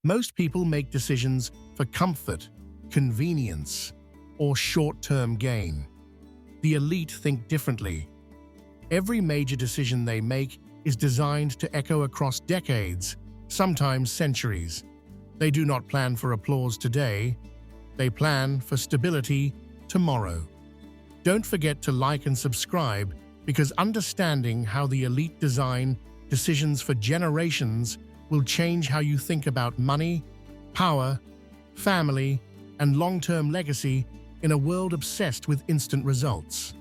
Most people make decisions for comfort, convenience, or short-term gain. The elite think differently. Every major decision they make is designed to echo across decades, sometimes centuries. They do not plan for applause today. They plan for stability tomorrow. Don't forget to like and subscribe, because understanding how the elite design decisions for generations will change how you think about money, power, family, and long-term legacy in a world obsessed with instant results.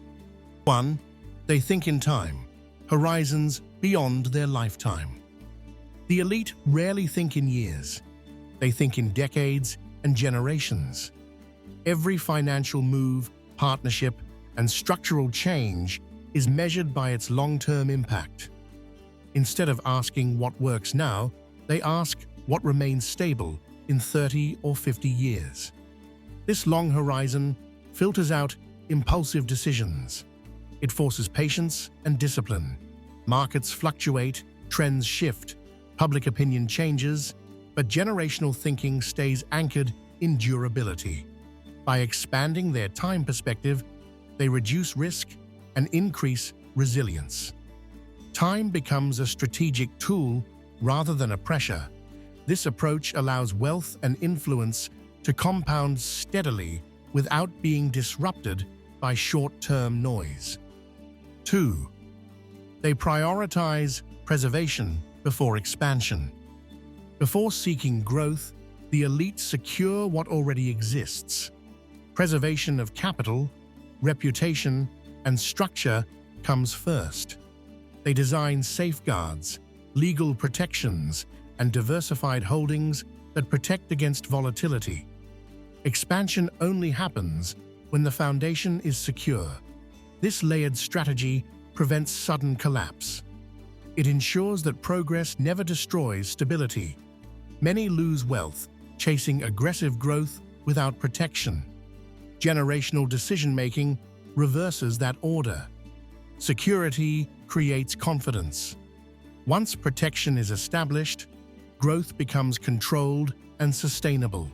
1. They think in time, horizons beyond their lifetime. The elite rarely think in years. They think in decades and generations. Every financial move, partnership, and structural change is measured by its long-term impact. Instead of asking what works now, they ask what remains stable in 30 or 50 years. This long horizon filters out impulsive decisions. It forces patience and discipline. Markets fluctuate, trends shift, public opinion changes, but generational thinking stays anchored in durability. By expanding their time perspective, they reduce risk and increase resilience. Time becomes a strategic tool rather than a pressure. This approach allows wealth and influence to compound steadily without being disrupted by short-term noise. 2. They prioritize preservation before expansion. Before seeking growth, the elite secure what already exists. Preservation of capital, reputation, and structure comes first. They design safeguards, legal protections, and diversified holdings that protect against volatility. Expansion only happens when the foundation is secure. This layered strategy prevents sudden collapse. It ensures that progress never destroys stability. Many lose wealth chasing aggressive growth without protection. Generational decision-making reverses that order. Security creates confidence. Once protection is established, growth becomes controlled and sustainable.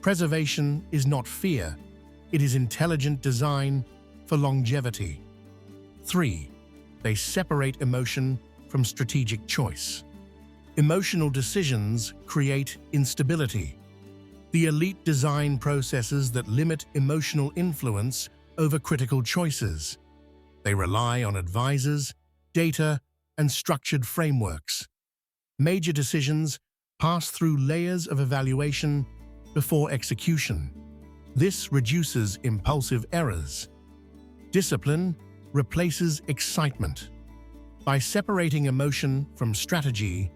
Preservation is not fear, it is intelligent design for longevity. 3. They separate emotion from strategic choice. Emotional decisions create instability. The elite design processes that limit emotional influence over critical choices. They rely on advisors, data, and structured frameworks. Major decisions pass through layers of evaluation before execution. This reduces impulsive errors. Discipline replaces excitement. By separating emotion from strategy,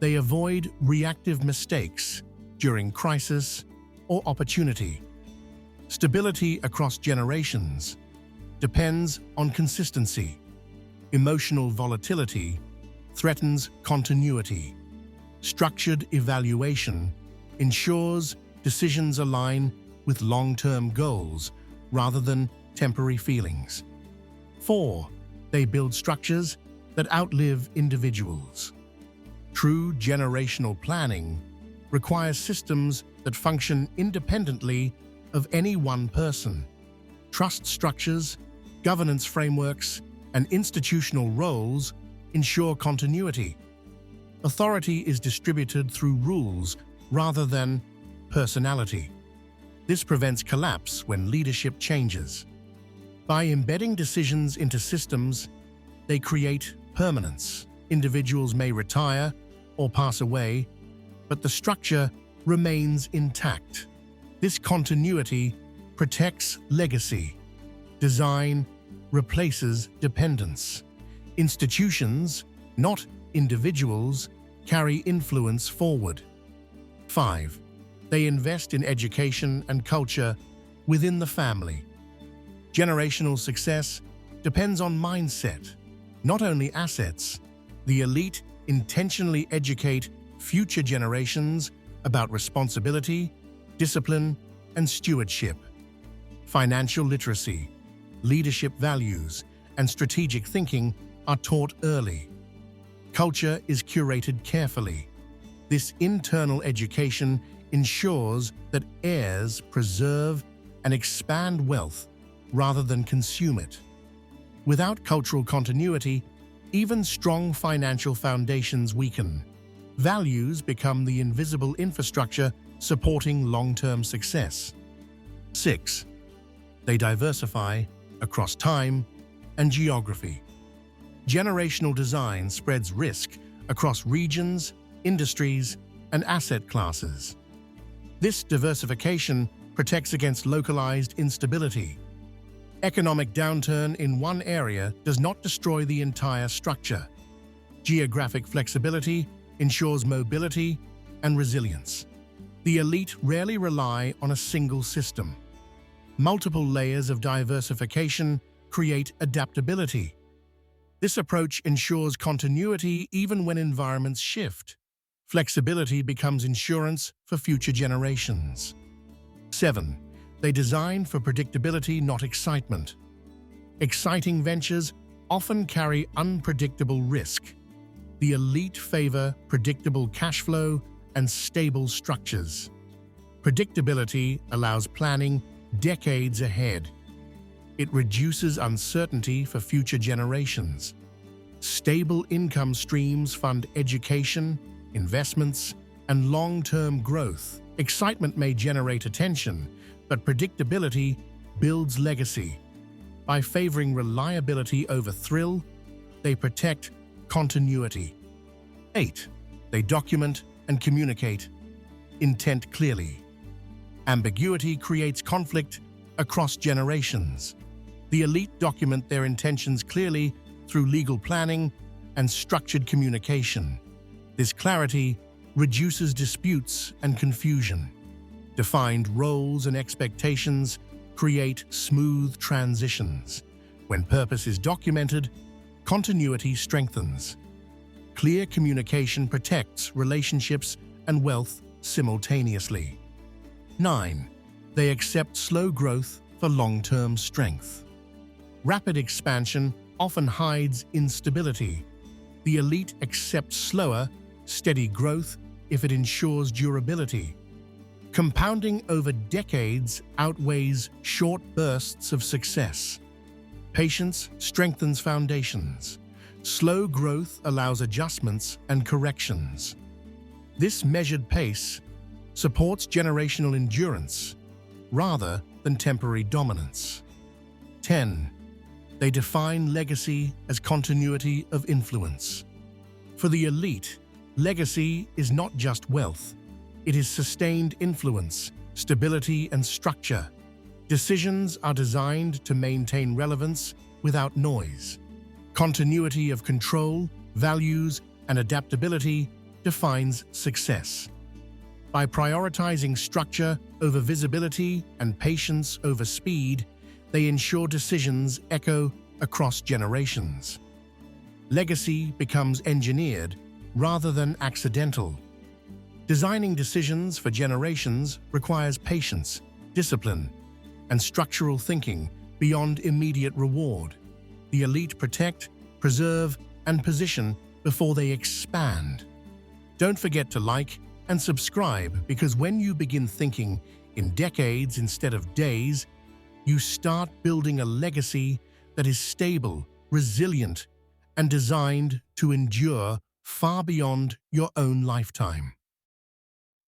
they avoid reactive mistakes during crisis or opportunity. Stability across generations depends on consistency. Emotional volatility threatens continuity. Structured evaluation ensures decisions align with long-term goals rather than temporary feelings. 4. They build structures that outlive individuals. True generational planning requires systems that function independently of any one person. Trust structures, governance frameworks, and institutional roles ensure continuity. Authority is distributed through rules rather than personality. This prevents collapse when leadership changes. By embedding decisions into systems, they create permanence. Individuals may retire or pass away, but the structure remains intact. This continuity protects legacy. Design replaces dependence. Institutions, not individuals, carry influence forward. 5. They invest in education and culture within the family. Generational success depends on mindset, not only assets. The elite intentionally educate future generations about responsibility, discipline, and stewardship. Financial literacy, leadership values, and strategic thinking are taught early. Culture is curated carefully. This internal education ensures that heirs preserve and expand wealth rather than consume it. Without cultural continuity, even strong financial foundations weaken. Values become the invisible infrastructure supporting long-term success. 6. They diversify across time and geography. Generational design spreads risk across regions, industries, and asset classes. This diversification protects against localized instability. Economic downturn in one area does not destroy the entire structure. Geographic flexibility ensures mobility and resilience. The elite rarely rely on a single system. Multiple layers of diversification create adaptability. This approach ensures continuity even when environments shift. Flexibility becomes insurance for future generations. 7. They design for predictability, not excitement. Exciting ventures often carry unpredictable risk. The elite favor predictable cash flow and stable structures. Predictability allows planning decades ahead. It reduces uncertainty for future generations. Stable income streams fund education, investments, and long-term growth. Excitement may generate attention, but predictability builds legacy. By favoring reliability over thrill, they protect continuity. 8. They document and communicate intent clearly. Ambiguity creates conflict across generations. The elite document their intentions clearly through legal planning and structured communication. This clarity reduces disputes and confusion. Defined roles and expectations create smooth transitions. When purpose is documented, continuity strengthens. Clear communication protects relationships and wealth simultaneously. 9. They accept slow growth for long-term strength. Rapid expansion often hides instability. The elite accept slower, steady growth if it ensures durability. Compounding over decades outweighs short bursts of success. Patience strengthens foundations. Slow growth allows adjustments and corrections. This measured pace supports generational endurance rather than temporary dominance. 10. They define legacy as continuity of influence. For the elite, legacy is not just wealth. It is sustained influence, stability, and structure. Decisions are designed to maintain relevance without noise. Continuity of control, values, and adaptability defines success. By prioritizing structure over visibility and patience over speed, they ensure decisions echo across generations. Legacy becomes engineered rather than accidental. Designing decisions for generations requires patience, discipline, and structural thinking beyond immediate reward. The elite protect, preserve, and position before they expand. Don't forget to like and subscribe, because when you begin thinking in decades instead of days, you start building a legacy that is stable, resilient, and designed to endure far beyond your own lifetime.